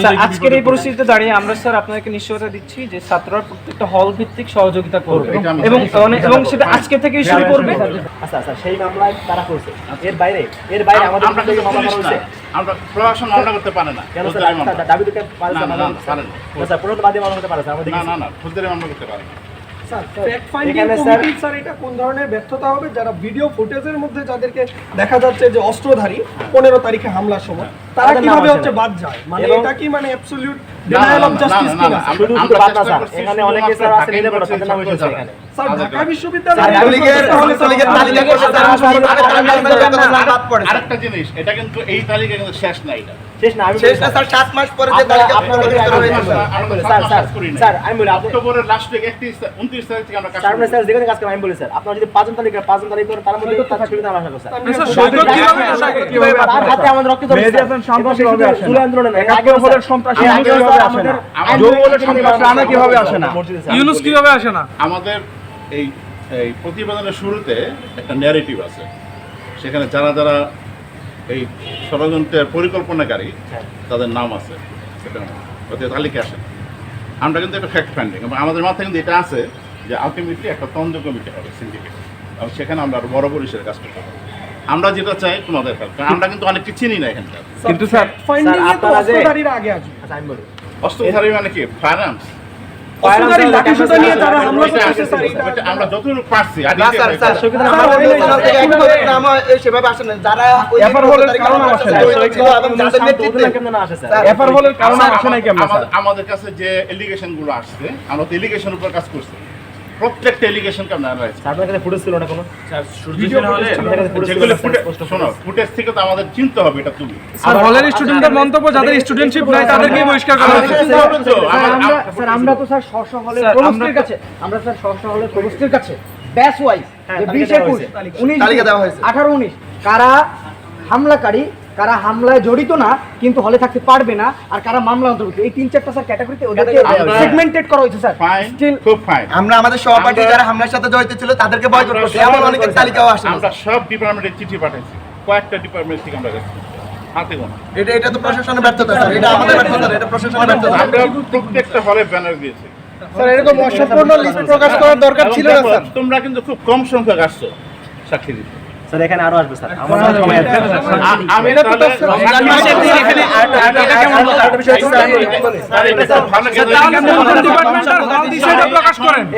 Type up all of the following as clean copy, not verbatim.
Sir আজকের এই পরিস্থিতিতে দাঁড়িয়ে আমরা স্যার আপনাকে নিশ্চয়তা দিচ্ছি যে ছাত্ররা প্রত্যেকটা হল ভিত্তিক সহযোগিতা করবে এবং সেটা আজকে থেকেই শুরু করবে। আচ্ছা আচ্ছা, সেই মামলায় তারা করছে, এর বাইরে আমাদের আমরা বিরুদ্ধে মামলা করা হয়েছে। আমরা প্রশাসন মামলা করতে পারে না। কেন স্যার দাবি দিতে পারে না, না? না, মামলা না, পারে না। স্যার পুরো বাদী মামলা করতে পারে স্যার, আমাদের না না না, ফৌজদারি মামলা করতে পারে না। Sir fact finding committee sir এটা কোন ধরনের ব্যর্থতা হবে যারা ভিডিও ফুটেজের মধ্যে যাদেরকে দেখা যাচ্ছে যে অস্ত্রধারী 15 তারিখে হামলার সময় তারা তাদের নাম কিভাবে আসে হচ্ছে না। বাদ যায়, মানে এবং- এটা কি মানে অ্যাবসলিউট ডিনায়াল অফ জাস্টিস না, কিনা? না, শুধু আমরা বাদ না চেষ্টা স্যার, করছি এখানে শুধু অনেকে মাত্র স্যার আছে ঢাকা নিলে বড়, তাদের নাম ইউনিভার্সিটির হয়েছে এখানে। স্যার ঢাকা স্যার বিশ্ববিদ্যালয়ের লীগের আরেকটা জিনিস, এটা কিন্তু এই তালিকা কিন্তু শেষ না। এটা শেষ না, আমি শেষ না স্যার, 7 মাস পরে যে তালিকা প্রকাশ করা হয়েছে স্যার। স্যার আমি বলি আপনি অক্টোবরের লাস্ট উইক 29 তারিখ থেকে আমরা কাজ স্যার শুরু স্যার যেখানে কাজ করেন আমি বলি স্যার, আপনারা যদি 5 তারিখ করেন তার মধ্যে তার সুবিধা আমরা আশা করি স্যার। আর হাতে আমাদের রক্ত ধরে মেহেদী হাসান সন্ত্রাসী ভাবে আসে না। জুলাই আন্দোলনে না, একাত্তর হলের সন্ত্রাসী কিভাবে আসে না? যৌবনের সন্ত্রাসী রানা কিভাবে আসে না? ইউনুস কিভাবে আসে না? আমাদের এই এই প্রতিবেদনের শুরুতে একটা ন্যারেটিভ আছে, সেখানে যারা যারা এই ষড়যন্ত্রের পরিকল্পনাকারী তাদের নাম আছে, সেটা ওতে তালিকা আসে। আমরা কিন্তু একটা ফ্যাক্ট ফাইন্ডিং, আমাদের মাথায় কিন্তু এটা আছে যে আলটিমেটলি একটা তদন্ত কমিটি হবে সিন্ডিকেট, এবং সেখানে আমরা আরো বড় পরিসরে কাজ করতে পারবো। আমরা যেটা চাই তোমাদের হেল্প, কারণ আমরা কিন্তু অনেককে চিনি না এখানকার। কিন্তু স্যার ফাইন্ডিং এ তো আপনারা যে- অস্ত্রধারীরা আগে আসবে। আচ্ছা আমি বলি অস্ত্রধারী মানে কি? Fire arms. অস্ত্রধারী লাঠিসোঁটা নিয়ে যারা হামলা করতেছে স্যার এটা আমরা যতটুকু পারছি না স্যার, স্যার, স্যার, আমাদের ওই চ্যানেল থেকে একভাবে নাম সেভাবে আসে না। যারা ওই এফআর হলের কারণে আসে না। জড়িত ছিল এবং যাদের নেতৃত্বে কেমন না আসে স্যার? স্যার, এফআর হলের কারণে আসে নাই কেমন স্যার? আমাদের কাছে যে এলিগেশন গুলো আসছে, আমরা তো এলিগেশন উপর কাজ করছি, প্রত্যেকটা এলিগেশনকে আমরা অ্যানালাইজ স্যার আপনার কাছে ফুটেজ ছিল না কোনো? যেগুলো ফুটেজ থেকে তো আমাদের চিনতে হবে এটা তুমি। স্যার হলের স্টুডেন্টদের মন্তব্য যাদের স্টুডেন্টশিপ নাই তাদেরকে বহিষ্কার করা আমাদের হয়েছে। চিন্তা হবে তো, স্যার আমরা তো স্যার স্ব হলের স্যার, প্রভোস্টের কাছে আমরা স্যার স্ব হলের প্রভোস্টের কাছে ব্যাচ ওয়াইজ হ্যাঁ, যে তালিকা 20 দেওয়া 21 হয়েছে। 19 তালিকা দেওয়া হয়েছে। 18 19 কারা হামলাকারী, কারা হামলায় জড়িত না কিন্তু হলে থাকতে পারবে না, আর কারা মামলা অন্তর্ভুক্ত, এই 3-4টা স্যার ক্যাটাগরিতে ওদেরকে আমরা- সেগমেন্টেড করা হয়েছে স্যার। ফাইন, স্টিল খুব ফাইন। আমরা আমাদের সহপাঠী যারা হামলার সাথে জড়িত ছিল তাদেরকে বয়কট করছি, এমন অনেকের তালিকাও আসে না। আমরা সব ডিপার্টমেন্টে চিঠি পাঠাইছি, কয়েকটা ডিপার্টমেন্ট থেকে আমরা গেছি হাতে গোনা। এটা তো প্রশাসনের ব্যর্থতা স্যার, এটা আমাদের ব্যর্থতা না, এটা প্রশাসনের ব্যর্থতা। আমরা প্রত্যেকটা হলে ব্যানার দিয়েছি। স্যার এরকম অসম্পূর্ণ লিস্ট প্রকাশ করার দরকার ছিল না স্যার। তোমরা কিন্তু খুব কম সংখ্যক আসছো সাক্ষী দিতে। স্যার এখানে আরো আসবে স্যার, আমার সময় আছে। আমি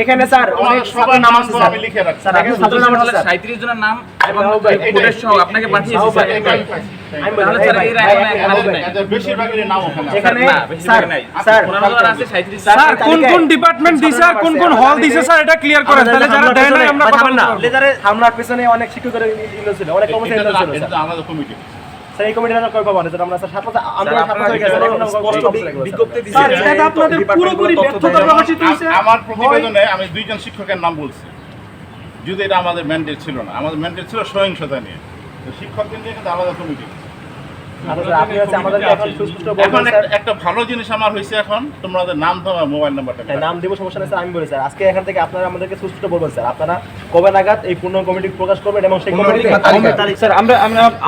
এখানে স্যার অনেক সবার নাম আছে, আমি লিখে রাখছি। স্যার এখানে ছাত্র নাম আছে স্যার। 37 জনের নাম এবং ফুটেজ সহ আপনাকে পাঠিয়েছি স্যার। আমি বলি, তাহলে স্যার এই রায় এখানে আসবে না। এদের বেশিরভাগের নাম ওখানে আছে। এখানে না, বেশিরভাগ স্যার নাই। স্যার 15,000 আছে 37 স্যার কোন কোন ডিপার্টমেন্ট দিছে আর কোন কোন হল দিছে স্যার এটা ক্লিয়ার করেন, তাহলে যারা দেয় নাই আমরা কথা বলতে পারবো। লেজারে হামলার পেছনে অনেক শিক্ষকের ইনভলভ ছিল, অনেক কর্মচারী এটা ইনভলভ ছিল এটা স্যার। তো আলাদা কমিটি। স্যার এই কমিটির নাম কয় পাবো না স্যার, আমরা স্যার 7 মাস আমরা 7 মাস হয়ে গেছে স্পষ্ট বিজ্ঞপ্তি দিছি। স্যার এটা আপনাদের পুরোপুরি ব্যর্থতা প্রকাশিত হয়েছে। আমার প্রতিবেদনে আমি 2 জন শিক্ষকের নাম বলছি, যদি এটা আমাদের ম্যান্ডেট ছিল না। আমাদের ম্যান্ডেট ছিল সহিংসতা নিয়ে, তো শিক্ষকদের নিয়ে কিন্তু আলাদা কমিটি। আপনি হচ্ছে আমাদেরকে এখন সুস্পষ্ট এখন বলবেন স্যার। একটা ভালো জিনিস আমার হয়েছে, এখন তোমাদের নাম তোমার মোবাইল নাম্বারটা হ্যাঁ, নাম দিব সমস্যা নেই স্যার, আমি বলি স্যার আজকে এখান থেকে আপনারা আমাদেরকে সুস্পষ্ট বলবেন স্যার, আপনারা কবে নাগাদ এই পূর্ণ কমিটি প্রকাশ করবেন এবং সেই কমিটিতে স্যার আমরা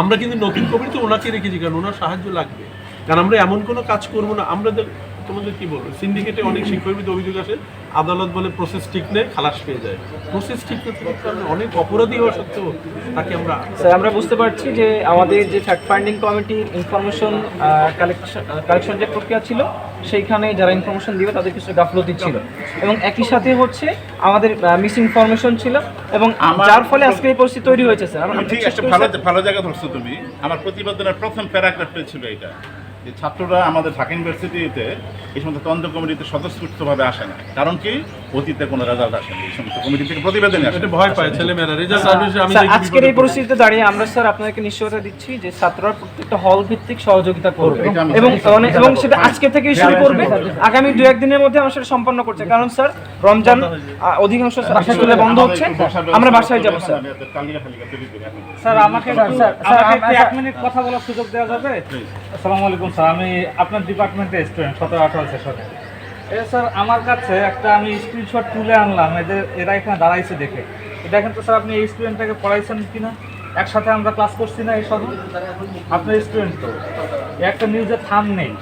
আমরা কিন্তু নতুন কমিটি ওনাকে রেখেছি, কারণ ওনার সাহায্য লাগবে। কারণ আমরা এমন কোনো কাজ করবো না, আমাদের তোমাদের কি বলবো, সিন্ডিকেটে অনেক শিক্ষকবিদ অভিযোগ আসে, আদালত বলে প্রসেস ঠিক নেই, খালাস পেয়ে যায়। প্রসেস ঠিক না থাকার কারণে অনেক অপরাধী হওয়া সত্ত্বেও তাকে আমরা স্যার আমরা বুঝতে পারছি যে আমাদের যে ফ্যাক্ট ফাইন্ডিং কমিটির ইনফরমেশন কালেকশন যে প্রক্রিয়া ছিল সেইখানে যারা ইনফরমেশন দিবে তাদের কিছু গাফলতি ছিল, এবং একই সাথে হচ্ছে আমাদের মিস ইনফরমেশন ছিল, এবং যার ফলে আজকে এই পরিস্থিতি তৈরি হয়েছে স্যার। আমরা ঠিক একটা ভালো জায়গা ধরছো তুমি। আমার প্রতিবেদনের প্রথম প্যারাগ্রাফটা ছিল এটা, যে ছাত্ররা আমাদের ঢাকা ইউনিভার্সিটিতে এই সমস্ত তদন্ত কমিটিতে স্বতঃস্ফূর্তভাবে আসে না। কারণ কি, অতীতে কোনো রেজাল্ট আসেনি, এই সমস্ত কমিটি থেকে প্রতিবেদনে আসে। এটা ভয় পায় ছেলেমেয়েরা, রেজাল্ট সার্ভিসে আমি স্যার দেখি আজকের এই বিপদে পরিস্থিতিতে দাঁড়িয়ে আমরা স্যার আপনাকে নিশ্চয়তা দিচ্ছি যে ছাত্ররা প্রত্যেকটা হল ভিত্তিক সহযোগিতা করবে এটা আমি এবং সেটা আজকে থেকেই শুরু করবে, আগামী 2-1 দিনের মধ্যে আমরা সেটা সম্পন্ন করছে। কারণ স্যার রমজান অধিকাংশ স্কুলে বন্ধ হচ্ছে, আমরা বাসায় যাবো স্যার। স্যার আমাকে একটু 1 মিনিট কথা বলার সুযোগ দেওয়া যাবে? আসসালামু আলাইকুম স্যার, আমি আপনার ডিপার্টমেন্টের স্টুডেন্ট 17-18 সেশনে। স্যার আমার কাছে একটা আমি স্ক্রিনশট তুলে আনলাম, এরা এখানে দাঁড়াইছে দেখে। দেখেন তো স্যার আপনি এই স্টুডেন্টটাকে পড়াইছেন কিনা? একসাথে আমরা ক্লাস করছি না এই সব আপনার স্টুডেন্ট তো একটা নিউজের থাম্বনেইল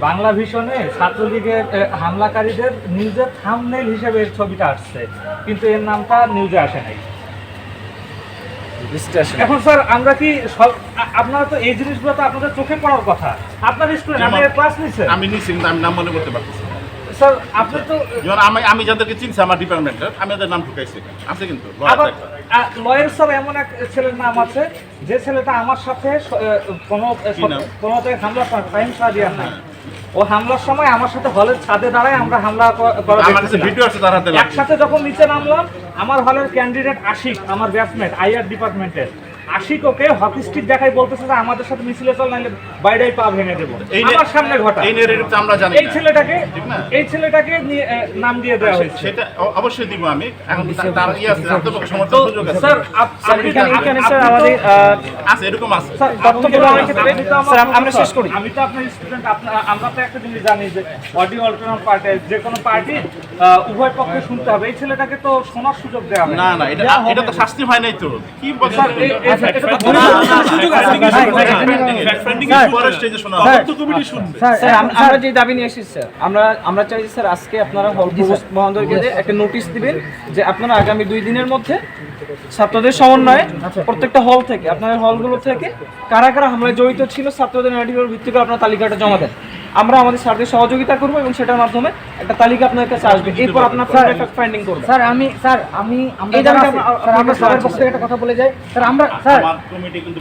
বাংলা ভিশনে ছাত্রলীগের হামলাকারীদের নিউজের থাম্বনেইল হিসেবে এর ছবিটা আসছে, কিন্তু এর নামটা নিউজে আসে নাই। এখন স্যার আমরা কি আপনারা তো এই জিনিসগুলো তো আপনাদের চোখে পড়ার কথা, আপনার স্টুডেন্ট আমি ক্লাস নিচ্ছে, আমি নিচ্ছি কিন্তু আমি নাম মনে করতে পারতেছি না। স্যার আপনি তো যেমন আমি যাদেরকে চিনছি আমার ডিপার্টমেন্টের, আমি ওদের নাম ঢুকাইছি আছে কিন্তু আবার লয়ার স্যার এমন এক ছেলের নাম আছে যে ছেলেটা আমার সাথে কোনো হামলা ফাইন সাদিয়ার না, ও হামলার সময় আমার সাথে হলের ছাদে দাঁড়ায় আমরা হামলা আমার কাছে ভিডিও আছে তার হাতে লাগছে। একসাথে যখন নিচে নামলাম আমার হলের ক্যান্ডিডেট আশিক, আমার ব্যাচমেট আইআর ডিপার্টমেন্টের আশিক, ওকে হকি স্টিক দেখাই বলতেছে যে আমাদের সাথে মিছিলে চল, নাইলে বাইরেই পা ভেঙে দেবো। আমার সামনে ঘটা এই নেগেটিভটা আমরা জানি এই ছেলেটাকে নিয়ে নাম দিয়ে দেওয়া হয়েছে। সেটা অবশ্যই দিব আমি। এখন তার আছে আত্মপক্ষ সমর্থন সুযোগ আছে স্যার এখানে স্যার আমাদের আছে, এরকম আছে। স্যার তথ্য প্রমাণের ক্ষেত্রে স্যার আমরা শেষ করি। আমি তো আপনার স্টুডেন্ট, আমরা তো একটা জিনিস জানি যে অডিও অল্টারনেট পার্টি যে কোনো পার্টি উভয় পক্ষে শুনতে হবে, এই ছেলেটাকে তো শোনার সুযোগ দেওয়া হয় না না, এটা তো শাস্তি হয় নাই তো, কি বলছেন? স্যার আমরা যে দাবি নিয়ে এসেছি স্যার, আমরা চাই স্যার আজকে আপনারা হল মহানগরকে একটা নোটিশ দিবেন যে আপনারা আগামী 2 দিনের মধ্যে ছাত্রদের সমন্বয়ে প্রত্যেকটা হল থেকে আপনাদের হলগুলো থেকে কারা কারা হামলায় জড়িত ছিল ছাত্রদের নারীদের ভিত্তি করে আপনার তালিকাটা জমা দেন। আমরা আমাদের স্যারদের সহযোগিতা করবো এবং সেটার মাধ্যমে একটা তালিকা আপনার কাছে আসবে, এরপর আপনার ফ্যাক্ট ফাইন্ডিং করবেন। স্যার আমরা স্যারের পক্ষ থেকে একটা কথা বলে যাই স্যার, আমরা আমার কমিটি কিন্তু